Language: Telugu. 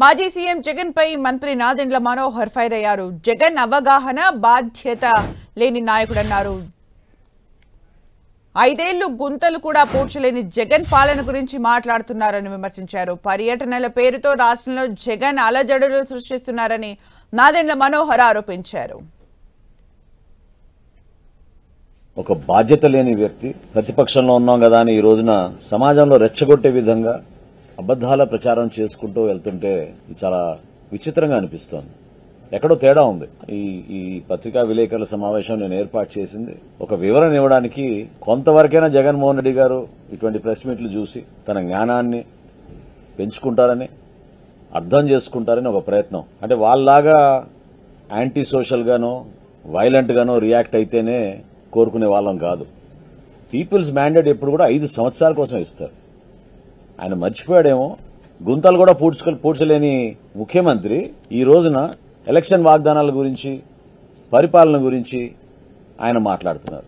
మాజీ సీఎం జగన్ పై మంత్రి నాదెండ్ల మనోహర్ ఫైర్ అయ్యారు. జగన్ అవగాహన బాధ్యత లేని నాయకుడన్నారు. 5 ఏళ్లు గుంతలు కూడా పూడ్చలేని జగన్ పాలన గురించి మాట్లాడుతున్నారని విమర్శించారు. పర్యటనల పేరుతో రాష్ట్రంలో జగన్ అలజడులు సృష్టిస్తున్నారని నాదెండ్ల మనోహర్ ఆరోపించారు. ఒక బాధ్యత లేని వ్యక్తి ప్రతిపక్షంలో ఉన్నాం కదా అని ఈ రోజున సమాజంలో రెచ్చగొట్టే విధంగా అబద్దాల ప్రచారం చేసుకుంటూ వెళ్తుంటే ఇది చాలా విచిత్రంగా అనిపిస్తోంది. ఎక్కడో తేడా ఉంది. ఈ పత్రికా విలేకరుల సమావేశం నేను ఏర్పాటు చేసింది ఒక వివరణ ఇవ్వడానికి. కొంతవరకైనా జగన్మోహన్ రెడ్డి గారు ఇటువంటి ప్రెస్ మీట్లు చూసి తన జ్ఞానాన్ని పెంచుకుంటారని, అర్థం చేసుకుంటారని ఒక ప్రయత్నం. అంటే వాళ్ళలాగా యాంటీ సోషల్ గానో వైలెంట్ గానో రియాక్ట్ అయితేనే కోరుకునే వాళ్ళం కాదు. పీపుల్స్ మ్యాండేట్ ఎప్పుడు కూడా 5 సంవత్సరాల కోసం ఇస్తారు. ఆయన మర్చిపోయాడేమో. గుంతలు కూడా పూడ్చలేని ముఖ్యమంత్రి ఈ రోజున ఎలక్షన్ వాగ్దానాల గురించి, పరిపాలన గురించి ఆయన మాట్లాడుతున్నారు.